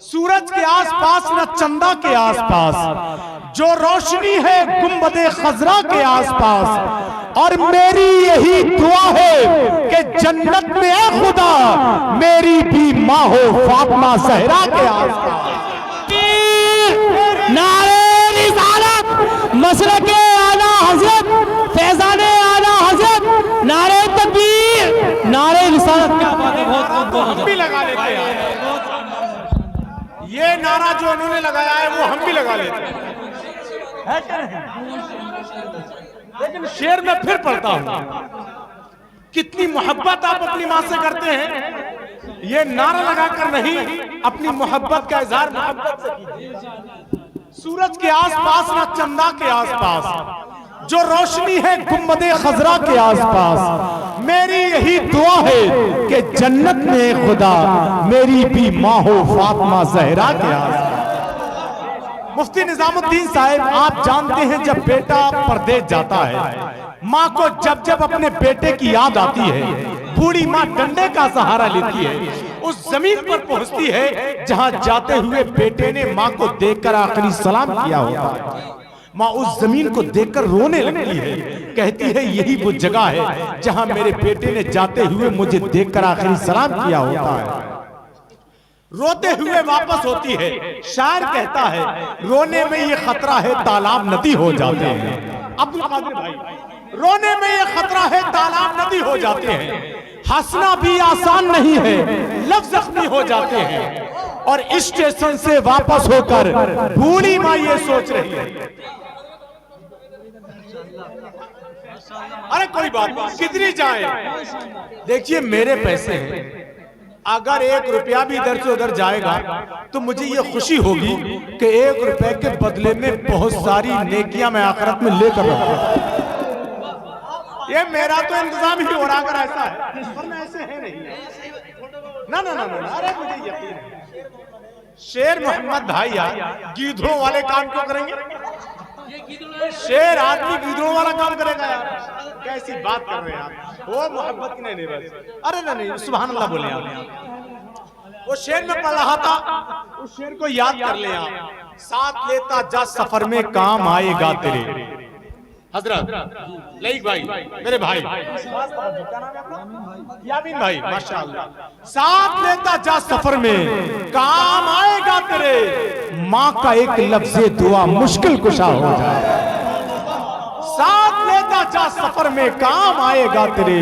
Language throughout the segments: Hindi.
सूरज के आसपास न चंदा के आसपास, जो रोशनी है गुंबदे खजरा के आसपास। और मेरी यही दुआ है कि जन्नत में है खुदा मेरी भी माँ हो फातिमा ज़हरा के आसपास। नारे रिसालत, मसलके आला हज़रत, फैज़ाने आला हज़रत, नारे तकबीर, नारे रिसालत। क्या बात है, हम भी लगा लेते हैं ये नारा जो उन्होंने लगाया है वो हम भी लगा लेते हैं, लेकिन शेर में फिर पढ़ता हूं कितनी मोहब्बत आप अपनी मां से करते हैं। ये नारा लगाकर नहीं, अपनी मोहब्बत का इजहार मोहब्बत से कीजिए। सूरज के आसपास ना चंदा के आसपास, जो रोशनी है गुंबदे खजरा के आसपास। मेरी यही दुआ है कि जन्नत में खुदा मेरी भी माँ हो फातिमा ज़हरा के आसपास। मुफ्ती निजामुद्दीन साहब, आप जानते हैं जब बेटा परदेश जाता है, माँ को जब जब अपने बेटे की याद आती है, बूढ़ी माँ डंडे का सहारा लेती है, उस जमीन पर पहुंचती है जहां जाते हुए बेटे ने माँ को देखकर आखिरी सलाम किया होता है। माँ उस जमीन को देखकर रोने लगती है, कहती है यही वो जगह है जहां मेरे बेटे ने जाते हुए मुझे देखकर आखिरी सलाम किया होता है। रोते हुए वापस होती है, शायर कहता है रोने में ये खतरा है तालाब नदी हो जाते हैं। अब्दुल कादिर भाई, रोने में ये खतरा है तालाब नदी हो जाते हैं। हंसना भी आसान नहीं है, लफ्ज जख्मी हो जाते हैं। और स्टेशन से वापस होकर बूढ़ी माँ ये सोच रही है, अरे कोई बात नहीं, कितनी जाए, देखिए मेरे पैसे हैं, अगर 1 रुपया भी इधर से उधर जाएगा तो मुझे ये खुशी होगी कि 1 रुपए के बदले में बहुत सारी नेकियां मैं आखिरत में लेकर रहूंगा। ये मेरा तो इंतजाम ही हो रहा, अगर ऐसा है, वरना ऐसे है नहीं। ना ना ना ना, अरे मुझे यकीन है। शेर मोहम्मद भाई यार गीदड़ों वाले काम क्यों करेंगे? शेर आदमी गीदड़ों वाला काम करेगा यार, कैसी बात कर रहे हैं आप? वो मोहब्बत की नहीं बस, अरे ना नहीं, सुभान अल्लाह बोले आप। वो शेर में पढ़ रहा था, उस शेर को याद कर ले आप। साथ लेता जा सफर में काम आएगा तेरे। हजरत लईक भाई, मेरे भाई यामीन भाई, माशाअल्लाह। साथ लेता जा सफर में काम आएगा तेरे, माँ का एक लफ्ज़े दुआ मुश्किल कुशा हो जाए। साथ लेता जा सफर में काम आएगा तेरे।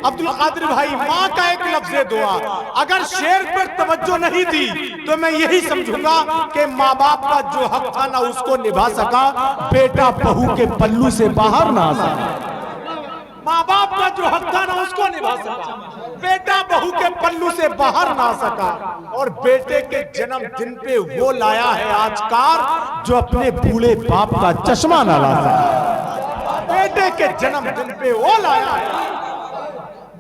अब्दुल कादिर भाई, माँ का एक लफ्ज़े दुआ, अगर शेर पर तवज्जो नहीं दी तो मैं यही समझूंगा कि माँ बाप का जो हक था ना उसको निभा सका, बेटा बहू के पल्लू से बाहर ना आ सका। माँ बाप का जो हक था ना उसको निभा सका, बेटा बहू के पल्लू से बाहर ना आ सका। और बेटे के जन्मदिन पे वो लाया है आज कार जो अपने बूढ़े बाप का चश्मा ना ला सका। बेटे के जन्मदिन पे वो लाया है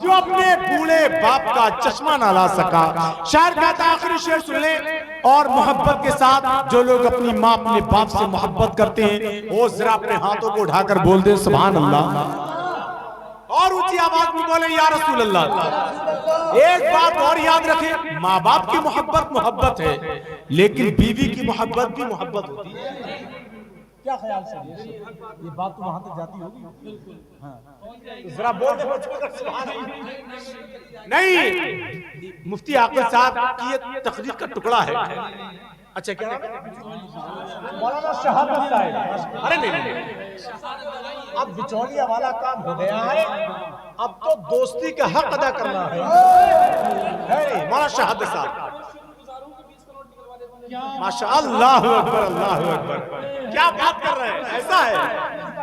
जो अपने बूढ़े बाप का चश्मा ना ला सका। शायर कहता है, आखिरी शेर सुन ले, और मोहब्बत के साथ जो लोग अपनी माँ अपने बाप से मोहब्बत करते हैं वो जरा अपने हाथों को उठाकर बोल दे सुभान अल्लाह, और ऊंची आवाज में बोले या रसूल अल्लाह। एक बात और याद रखें, माँ बाप की मोहब्बत मोहब्बत है, लेकिन बीवी की मोहब्बत भी मोहब्बत होती है। क्या ख्याल से ये बात तो वहां तक जाती होगी? हाँ, जरा बोल दे नहीं। मुफ्ती आकिब साहब की ये तकरीर का टुकड़ा है। अच्छा, क्या मौलाना शहादत साहब? अरे नहीं, अब बिचौलिया वाला काम हो गया है, अब तो दोस्ती का हक अदा करना है। मौलाना शहादत साहब, माशाअल्लाह, अल्लाहु अकबर, अल्लाहु अकबर, क्या बात कर रहे हैं? ऐसा है,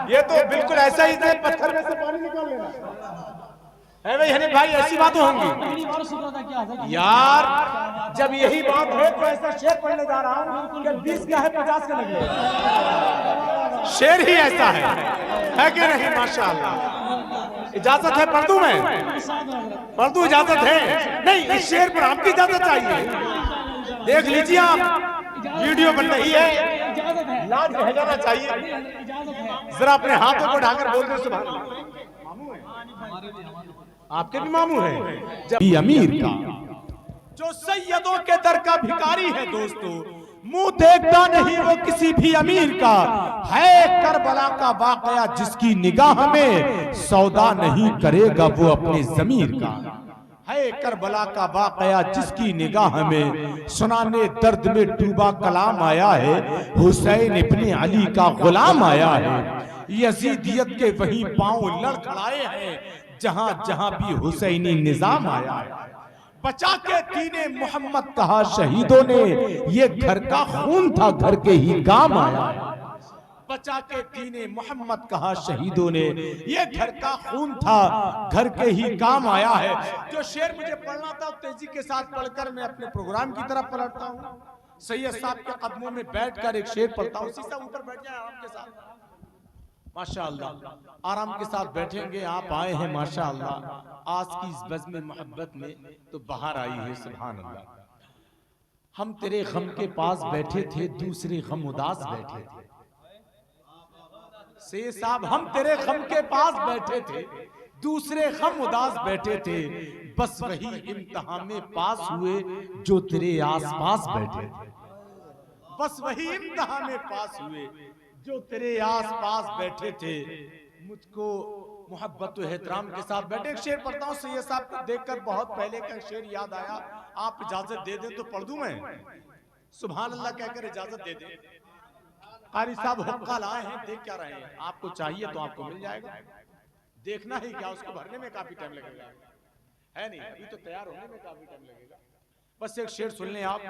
ये तो बिल्कुल ऐसा ही है, पत्थर में से पानी निकाल लेना है भाई। हनी भाई, ऐसी बातें होंगी यार। जब यही बात है तो ऐसा शेर पढ़ने जा रहा हूँ कि 20 का है 50 का लगे। शेर ही ऐसा है कि नहीं? माशाअल्लाह। इजाजत है पढ़ दूं मैं? पढ़ दूं, इजाजत है? नहीं, इस शेर पर आपकी इजाजत चाहिए। देख लीजिए आप, वीडियो बन रही है, लाज रह जाना चाहिए। जरा अपने हाथों को ढाकर बोल दे सुभान अल्लाह। आपके भी मामू हैं जब अमीर का जो सैयदों के दर का भिखारी है दोस्तों, मुंह देखता नहीं वो किसी भी अमीर का, है करबला का वाकया जिसकी निगाह में सौदा नहीं करेगा वो अपने ज़मीर का। है करबला का वाकया जिसकी निगाह में सुनाने दर्द में डूबा कलाम आया है, हुसैन इब्ने अली का गुलाम आया है। यजीदियत के वही पांव लड़खड़ाए हैं जहां जहां भी हुसैनी निजाम आया है। बचा के दीने मोहम्मद कहा शहीदों ने, ये घर का खून था घर के ही काम आया है। बचा के दीने मोहम्मद कहा शहीदों ने, ये घर का खून था घर के ही काम आया है। जो शेर मुझे पढ़ना था तेजी के साथ पढ़कर मैं अपने प्रोग्राम की तरफ पलटता हूँ। सैयद साहब के कदमों में बैठकर एक शेर पढ़ता हूँ। उसी से ऊपर बैठ जाए आराम के साथ, माशाअल्लाह आराम के साथ बैठेंगे। आप आए हैं माशाअल्लाह आज की इस बज़्म मोहब्बत में तो बाहर आई है, सुभान अल्लाह। हम तेरे गम के पास बैठे थे, दूसरे गम उदास बैठे थे। से साहब हम तेरे गम के पास बैठे थे, दूसरे गम उदास बैठे थे। बस वही इम्तिहान में पास हुए जो तेरे आसपास बैठे थे। बस वही इम्तिहान में पास हुए जो तेरे आसपास बैठे थे। मुझको मोहब्बत और एहतराम के साथ बैठे। एक शेर पढ़ता हूँ सैयद साहब को देखकर बहुत पहले का शेर याद आया। आप इजाजत दे दें तो पढ़ दूं मैं? सुभान अल्लाह कहकर इजाजत दे दें। कारी साहब हुक्का लाए हैं, देख क्या रहे हैं? आपको चाहिए तो आपको मिल जाएगा। देखना ही क्या, उसको भरने में काफी टाइम लगेगा, है नहीं? अभी तो तैयार होने में काफी टाइम लगेगा। बस एक शेर सुन लें आप।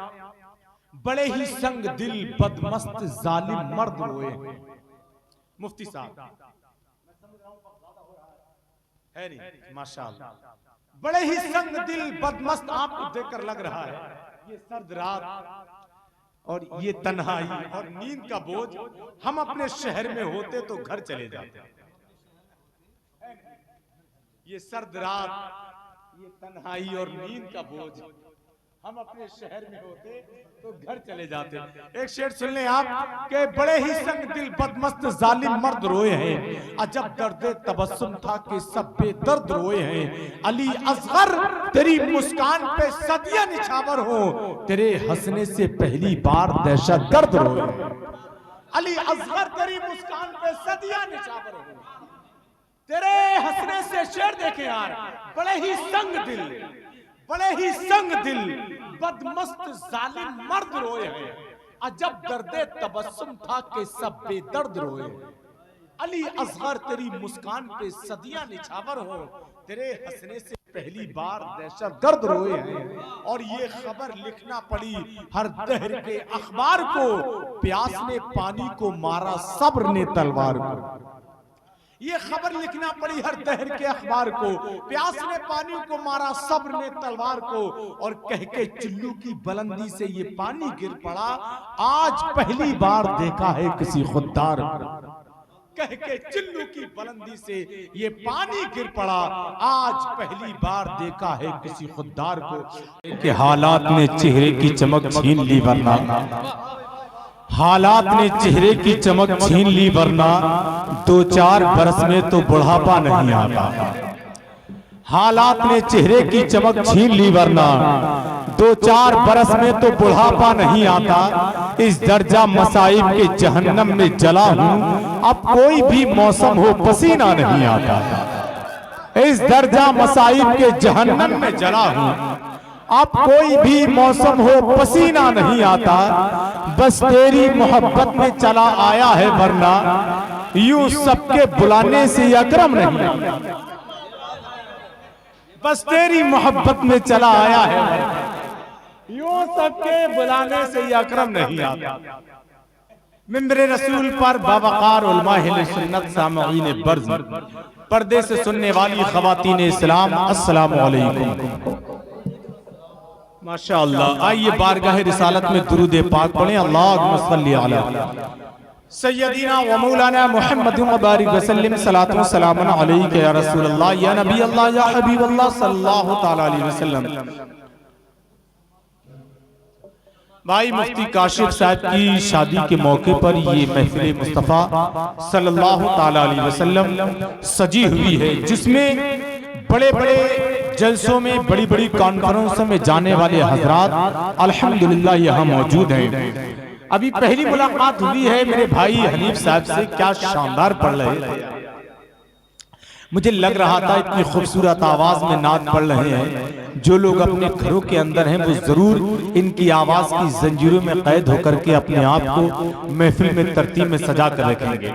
बड़े ही संग दिल बदमस्त जालिम मर्द रोए। मुफ्ती साहब है नहीं? माशाअल्लाह। बड़े ही संग दिल बदमस्त, आपको देखकर लग रहा है ये सर्द रात और ये तन्हाई और नींद का बोझ, हम अपने शहर में होते तो घर चले जाते। ये सर्द रात, ये तन्हाई और नींद का बोझ, हम अपने शहर में होते तो घर चले जाते। एक शेर सुन लें आप के बड़े ही संग दिल बदमस्त जालिम मर्द रोए हैं। अजब दर्द तबस्सुम था कि सब बेदर्द रोए हैं। अली असगर तेरी मुस्कान पे सदियां निछावर हो, तेरे हंसने से पहली बार दहशत गर्द रोए। अली असगर तेरी मुस्कान पे सदियां निछावर हो, तेरे हंसने से। शेर देखे यार, बड़े ही संग दिल, बड़े ही संग दिल बदमस्त जालिम मर्द रोए हैं। अजब दर्दे तबस्सुम था कि सब बेदर्द रोए। अली असगर तेरी मुस्कान पे सदियां निछावर हो, तेरे हंसने से पहली बार दहशत गर्द रोए हैं। और ये खबर लिखना पड़ी हर दहर के अखबार को, प्यास ने पानी को मारा सब्र ने तलवार को। ये खबर लिखना पड़ी हर दहर के अखबार को, प्यास ने पानी को मारा सब्र ने तलवार को। और कह के चुल्लू की बुलंदी से ये पानी गिर पड़ा, आज पहली बार देखा है किसी खुददार को। कह के चुल्लू की बुलंदी से ये पानी गिर पड़ा, आज पहली बार देखा है किसी खुददार को। के हालात ने चेहरे की चमक छीन ली वरना, हालात ने चेहरे की चमक छीन ली वरना 2-4 बरस में तो बुढ़ापा नहीं आता। हालात ने चेहरे की चमक छीन ली वरना 2-4 बरस में तो बुढ़ापा नहीं आता। इस दर्जा मसाइब के जहन्नम में जला हूँ, अब कोई भी मौसम हो पसीना नहीं आता। इस दर्जा मसाइब के जहन्नम में जला हूँ, अब कोई भी मौसम हो पसीना नहीं आता। बस तेरी मोहब्बत में चला आया है वरना यूं सबके बुलाने से अकरम नहीं आता। बस तेरी मोहब्बत में चला आया है यूं सबके बुलाने से अकरम नहीं आता। मिंबर रसूल पर बावकार उलमा अहले सुन्नत सामईन बर्ज़, पर्दे से सुनने वाली ख़वातीन इस्लाम, अस्सलामु अलैकुम। माशाअल्लाह। आइए बारगाह रिसालत में दुरूद पाक पढ़ें। अल्लाहुम्मा सल्ली अला सय्यदीना व मौलाना मुहम्मद व बारिक व सल्लिम सलातु व सलामुन अलैका या रसूल अल्लाह या नबी अल्लाह या हबीब अल्लाह सल्लल्लाहु तआला अलैहि वसल्लम। भाई मुफ्ती काशिफ साहब की शादी के मौके पर ये महफिल मुस्तफ़ा सल्लल्लाहु तआला अलैहि वसल्लम सजी हुई है, जिसमें बड़े बड़े जलसों में, बड़ी बड़ी कॉन्फ्रेंसों में जाने वाले हजरात अल्हम्दुलिल्लाह यहाँ मौजूद हैं। अभी पहली मुलाकात हुई है मेरे भाई हनीफ साहब से, क्या शानदार पढ़ रहे थे। मुझे लग रहा था इतनी खूबसूरत आवाज में नात पढ़ रहे हैं। जो लोग अपने घरों के अंदर हैं वो जरूर इनकी आवाज की जंजीरों में कैद होकर के अपने आप को महफिल में तरतीब में सजा कर रखेंगे,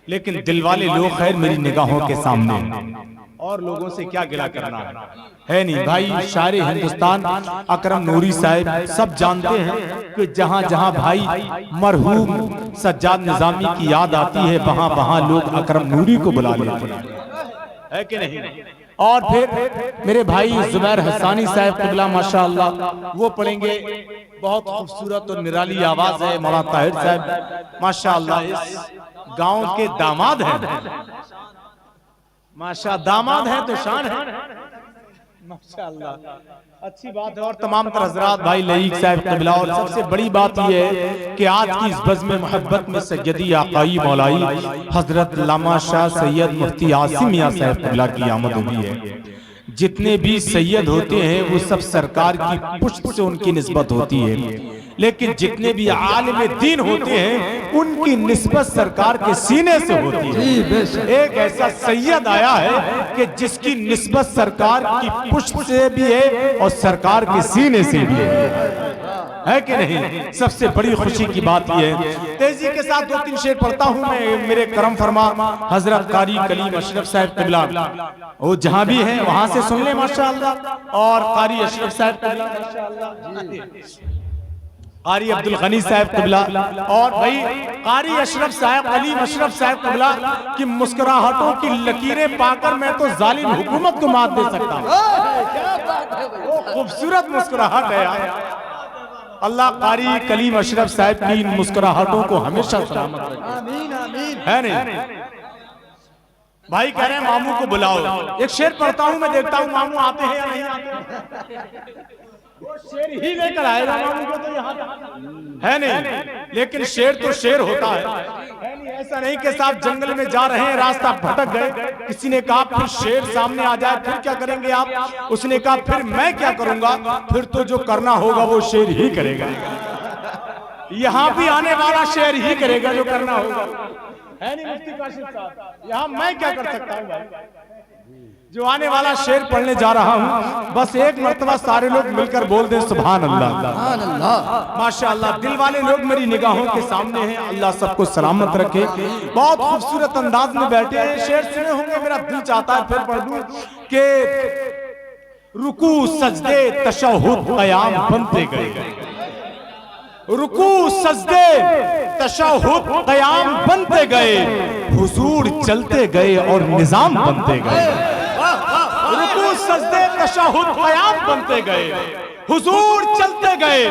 लेकिन दिल वाले लोग खैर मेरी निगाहों के सामने, और लोगों से क्या गिला करना है नहीं भाई। शायर हिंदुस्तान अकरम नूरी साहब सब जानते हैं कि जहां जहां भाई मरहूम सज्जाद निजामी की याद आती है, वहां वहां लोग अकरम नूरी को बुला लेते हैं, है कि नहीं। और फिर मेरे भाई जुबैर हसानी साहब क़िबला माशाअल्लाह वो पढ़ेंगे, बहुत खूबसूरत और निराली आवाज है। मौलाना ताहिर साहब माशाअल्लाह इस गांव के दामाद हैं, माशा दामाद है तो शान है माशाअल्लाह, अच्छी बात है। और तमाम तर हजरात भाई लईक साहब क़िबला, और सबसे बड़ी बात यह है कि आज की इस बज़्म मोहब्बत में सैयदी आकाई मौलाई हजरत लामा शाह सैयद मुफ्ती आसिम मियां साहब क़िबला की आमद हुई है। जितने भी सैयद होते हैं वो सब सरकार की पुष्ट से उनकी निस्बत होती है, लेकिन जितने भी आलिम दीन होते हैं उनकी निस्बत सरकार के सीने से होती है। एक ऐसा सैयद आया है कि जिसकी निस्बत सरकार की पुष्ट से भी है और सरकार के सीने से भी है कि नहीं। सबसे बड़ी खुशी की बात यह है। तेजी के साथ 2-3 शेर पढ़ता हूं मैं। मेरे करम फरमा हजरत कारी कलीम अशरफ साहब क़िबला, वो जहां भी हैं वहां से सुन ले माशाअल्लाह। और कारी अशरफ साहब क़िबला माशाअल्लाह, कारी अब्दुल गनी साहब क़िबला, और भाई कारी अशरफ साहब कलीम अशरफ साहब क़िबला की मुस्कुराहटों की लकीरें पाकर मैं तो जालिम हुकूमत को मात दे सकता हूँ। खूबसूरत मुस्कुराहट है यार। अल्लाह कारी कलीम अशरफ साहब की इन मुस्कुराहटों को हमेशा सलामत रखे, आमीन आमीन, है नहीं। भाई कह रहे हैं मामू को बुलाओ। एक शेर पढ़ता हूं मैं, देखता हूं मामू आते हैं या नहीं आते। वो शेर ही लेकर आएगा मामू को तो यहाँ है नहीं, लेकिन शेर तो शेर होता है नहीं। ऐसा नहीं कि साहब जंगल में जा रहे हैं रास्ता भटक गए, किसी ने कहा फिर शेर सामने आ जाए फिर क्या करेंगे आप, उसने कहा फिर मैं क्या करूंगा, फिर तो जो करना होगा वो शेर ही करेगा। यहाँ भी आने वाला शेर ही करेगा जो करना होगा, है नहीं मुफ्ती काशिफ साहब। यहाँ मैं क्या कर सकता हूँ भाई, जो आने वाला शेर पढ़ने जा रहा हूँ। बस एक मर्तबा सारे लोग मिलकर बोल दें सुभान अल्लाह माशाअल्लाह। दिल वाले लोग मेरी निगाहों के सामने हैं, अल्लाह सबको सलामत रखे। बहुत खूबसूरत अंदाज में बैठे हैं। शेर सुने होंगे, मेरा दिल चाहता है फिर पढ़ दूं कि रुकू सजदे तशहुद क़याम बनते गए, रुकू सजदे तशहुद क़याम बनते गए, हुजूर चलते गए और निजाम बनते गए। रुकू सजदे तशहुद क़याम बनते गए, हुजूर चलते गए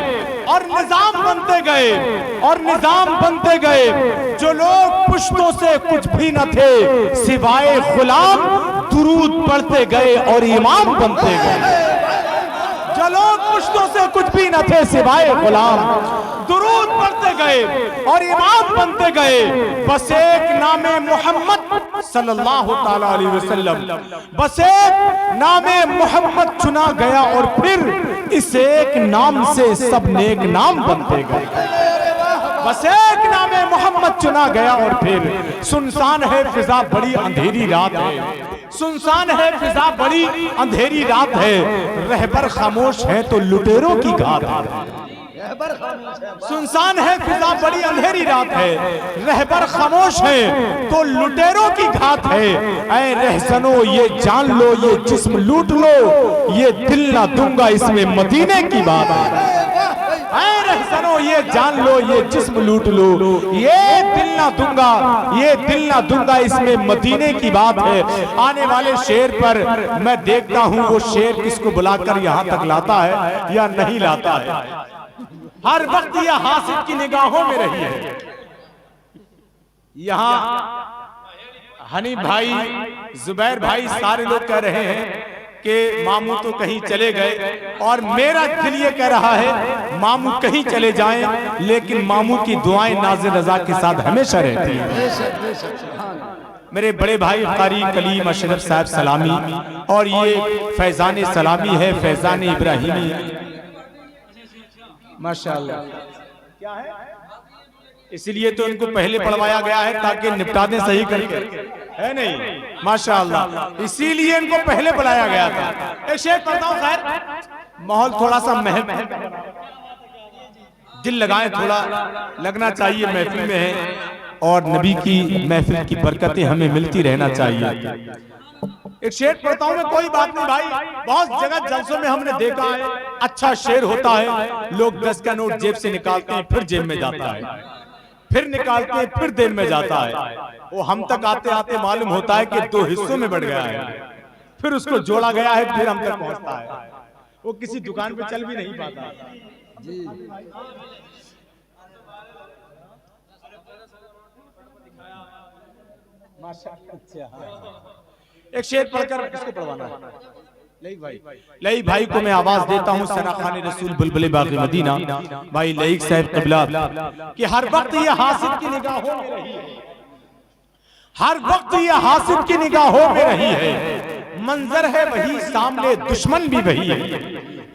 और निजाम बनते गए, और निजाम बनते गए। जो लोग पुश्तों से कुछ भी न थे सिवाय गुलाम, दुरूद पढ़ते गए और इमाम बनते गए। जो लोग पुश्तों से कुछ भी न थे सिवाय गुलाम, दुरूद पढ़ते गए और इमाम बनते गए। बस एक नामे मोहम्मद सल्लल्लाहु ताला अलैहि वसल्लम, बस एक नामे मोहम्मद चुना गया और फिर इस एक नाम से सब नेक नाम बनते गए। बस एक नामे मोहम्मद चुना गया और फिर सुनसान है फिजा बड़ी अंधेरी रात है, सुनसान है फिजा बड़ी अंधेरी रात है, रहबर खामोश है तो लुटेरों की घात है। सुनसान है फिजा बड़ी अंधेरी रात है, रहबर खामोश है तो लुटेरों की घात है। ऐ रहसनो ये जान लो ये जिस्म लूट लो, ये दिल ना दूंगा इसमें मदीने की बात है। ऐ रहसनो ये जान लो ये जिस्म लूट लो, ये दिल ना दूंगा, ये दिल ना दूंगा इसमें मदीने की बात है। आने वाले शेर पर मैं देखता हूँ वो शेर किसको बुलाकर यहाँ तक लाता है या नहीं लाता है। हर वक्त यह हासिब की निगाहों में रही है। यहाँ हनी भाई, जुबैर भाई, सारे लोग कह रहे हैं कि मामू तो कहीं चले गए, और मेरा दिल ये कह रहा है मामू कहीं चले जाएं लेकिन मामू की दुआएं नाज़ रज़ा के साथ हमेशा रहती हैं। मेरे बड़े भाई कारी कलीम अशरफ साहब सलामी, और ये फैजान सलामी है, फैजान इब्राहिमी है, माशाअल्लाह। क्या है? इसलिए तो इनको पहले पढ़वाया गया है ताकि निपटा दें सही करके, है नहीं? माशाअल्लाह, इसीलिए इनको पहले बुलाया गया था। एक शेर पढ़ता हूं, खैर माहौल थोड़ा सा दिल लगाएं, थोड़ा लगना चाहिए महफिल में है, और नबी की महफिल की बरकतें हमें मिलती रहना चाहिए। एक शेर पढ़ता हूं मैं, कोई बात नहीं भाई, बहुत जगह जलसों में हमने देखा है, अच्छा शेर होता है, लोग 10 का नोट जेब से निकालते हैं, फिर जेब में जाता है, फिर निकालते हैं, फिर जेब में जाता है, वो हम तक आते आते मालूम होता है कि 2 हिस्सों में बढ़ गया है, फिर उसको जोड़ा गया है, फिर हम तक पहुंचता है, वो किसी दुकान पे चल भी नहीं पाता जी। एक शेर पढ़कर किसको पढ़वाना है? लईक भाई को मैं आवाज देता हूँ, सना खाने रसूल बुलबुल बागी मदीना भाई लईक साहब क़िबला, कि हर वक्त ये हासिद की निगाहों में रही है, हर वक्त ये हासिद की निगाहों में रही है, मंजर है वही सामने, दुश्मन भी वही है,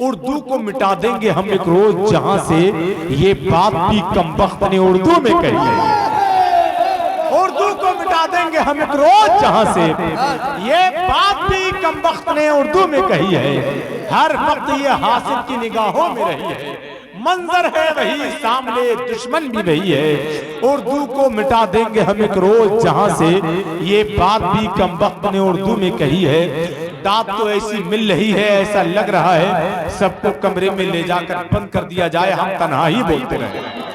उर्दू को मिटा देंगे हम एक रोज जहां से, ये बात भी कमबख्त ने उर्दू में कही है, उर्दू को मिटा देंगे हम एक रोज जहां से, ये बात भी कमबख्त ने उर्दू में कही है, हर वक्त ये हासिद की निगाहों में रही है, मंजर है वही सामने, दुश्मन भी वही है, उर्दू को मिटा देंगे हम एक रोज जहां से, ये बात भी कमबख्त ने उर्दू में कही है, दात तो ऐसी मिल रही है, ऐसा लग रहा है सबको कमरे में ले जाकर बंद कर दिया जाए, हम तन्हा ही बोलते रहे।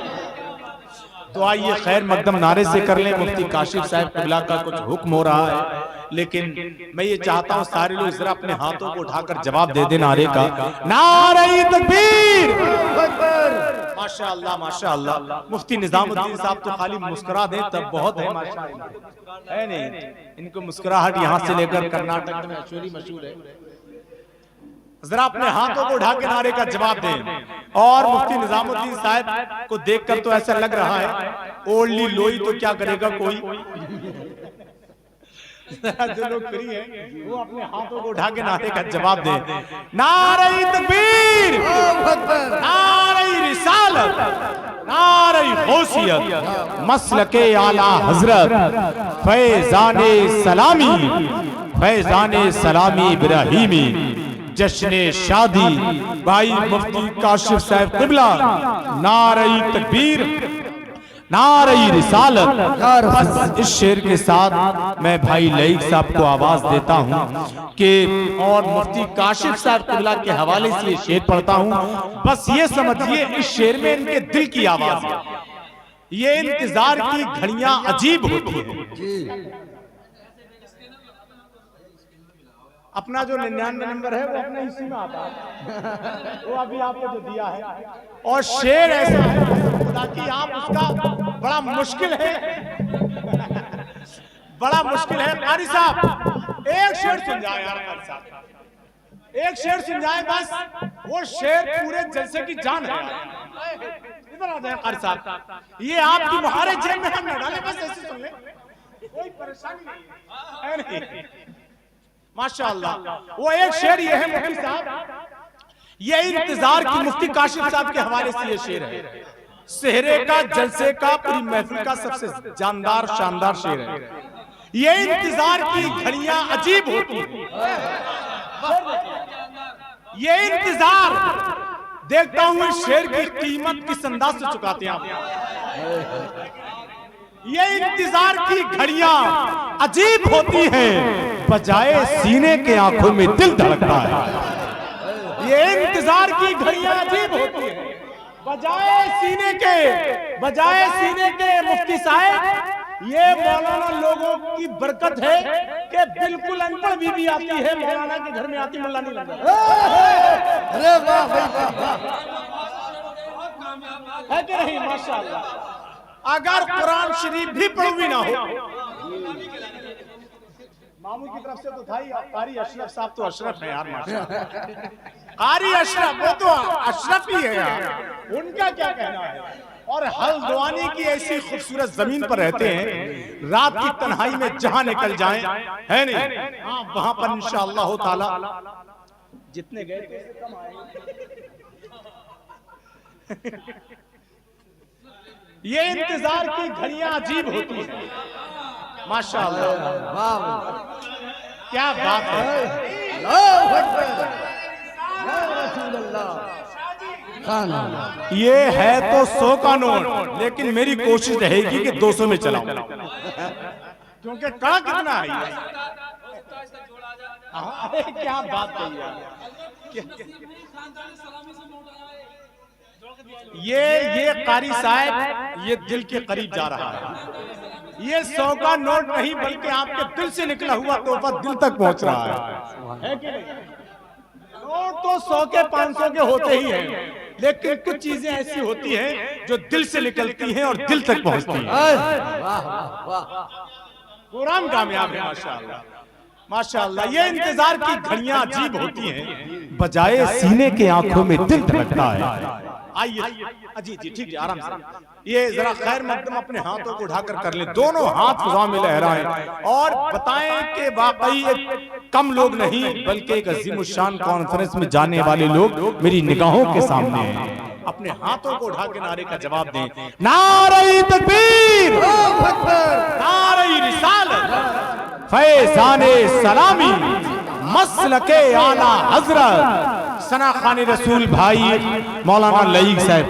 तो आइए खैर मकदम नारे से कर लें, मुफ्ती काशिफ साहब क़िबला का कुछ हुक्म हो रहा है, लेकिन मैं ये चाहता हूँ सारे लोग जरा अपने हाथों को उठाकर जवाब दे दें नारे का, नारे तकबीर, माशाअल्लाह माशाअल्लाह। मुफ्ती निजामुद्दीन साहब तो खाली मुस्कुरा दें तब बहुत है, माशाअल्लाह, है नहीं? इनको मुस्कुराहट यहाँ से लेकर कर्नाटक में मशहूर है। जरा अपने हाथों को उठा के नारे का जवाब दें। और मुफ्ती निजामुद्दीन साहब को देखकर तो ऐसा लग रहा है ओल्डी लोई तो क्या करेगा कोई। जो लोग फ्री हैं वो अपने हाथों को उठा के नारे का जवाब दें। नारे तकबीर, नारे रिसालत, नारे गौसियत, मसलके आला हजरत, फैजाने सलामी, फैजाने सलामी इब्राहिमी, जश्ने शादी भाई मुफ्ती काशिफ साहब क़िबला, नारे तकबीर, नारे रिसालत। बस इस शेर के साथ मैं भाई लईक साहब को आवाज देता हूँ कि और मुफ्ती काशिफ साहब क़िबला के हवाले से ये शेर पढ़ता हूँ। बस ये समझिए इस शेर में इनके दिल की आवाज है। ये इंतजार की घड़ियां अजीब होती है। अपना जो 99 नंबर है वो अपने हिस्से में आता है, वो अभी आपको जो दिया है। और शेर ऐसा है खुदा की आप उसका बड़ा मुश्किल है, बड़ा मुश्किल है। कारी साहब एक शेर सुन जाए यार, कारी साहब एक शेर सुन जाए बस, वो शेर पूरे जलसे की जान है। इधर आ जाए कारी साहब, ये आपकी मुहारे जेब में हम न डालें, बस ऐसे सुन ले, कोई परेशानी नहीं है। माशाअल्लाह। वो एक शेर ये है मुफ्ती साहब, ये इंतजार की मुफ्ती काशिफ साहब के हवाले से ये शेर है। सेहरे का जलसे का पूरी महफिल का सबसे जानदार शानदार शेर है। ये इंतजार की घड़ियां अजीब होती है। ये इंतजार देखता हूं इस शेर की कीमत किस अंदाज से चुकाते हैं आप। ये इंतजार की घड़ियां अजीब होती हैं, बजाए सीने के आंखों में दिल धड़कता है। ये इंतजार की घड़ियां अजीब होती हैं, बजाए सीने के मुफ्ती साहब। ये मौलाना लोगों की बरकत है कि बिल्कुल अनपढ़ बीवी आती है मौलाना के घर में, आती मुल्ला नहीं लगता है कि नहीं? माशाअल्लाह। अगर कुरान शरीफ भी पढ़वी ना हो, मामू की तरफ से तो था ही, कारी अशरफ साहब तो अशरफ है यार माशाअल्लाह। कारी अशरफ, वो तो अशरफ ही है यार, उनका क्या कहना है। और हल्द्वानी की ऐसी खूबसूरत जमीन पर रहते हैं, रात की तन्हाई में जहां निकल जाएं, है नहीं, हाँ वहां पर इंशाअल्लाह ताला जितने गए थे उससे कम आए। ये इंतजार की घड़ियां अजीब होती हैं, माशाअल्लाह, क्या बात है। ये है तो 100 का नोट, लेकिन मेरी कोशिश रहेगी कि 200 में चलाऊं, क्योंकि कड़ा कितना है अरे क्या बात कही है। ये कारी साहब ये दिल के करीब जा रहा है। ये 100 का नोट नहीं बल्कि आपके दिल से निकला हुआ तोहफा दिल तक पहुंच रहा है कि नहीं। नोट तो 100 के 500 के होते ही हैं, लेकिन कुछ चीजें ऐसी होती हैं जो दिल से निकलती हैं और दिल तक पहुंचती हैं। कुरान कामयाब है माशाअल्लाह, माशाअल्लाह। ये इंतजार की घड़ियां अजीब होती हैं, बजाय सीने के आंखों में दिल धड़कता है। आइए जी जी ठीक है, आराम से। ये जरा खैर मकदम अपने हाथों को उठाकर कर ले, दोनों हाथ फिजा में लहराएं और बताएं कि वाकई एक कम लोग नहीं बल्कि एक अजीमुशान कॉन्फ्रेंस में जाने वाले लोग मेरी निगाहों के सामने हैं। अपने हाथों को उठा के नारे का जवाब दें, नारे तकबीर, नारे रिसालत, फैज़ाने सलामी, मसलके आला हजरत सना खान रसूल भाई मौलाना लईक साहब।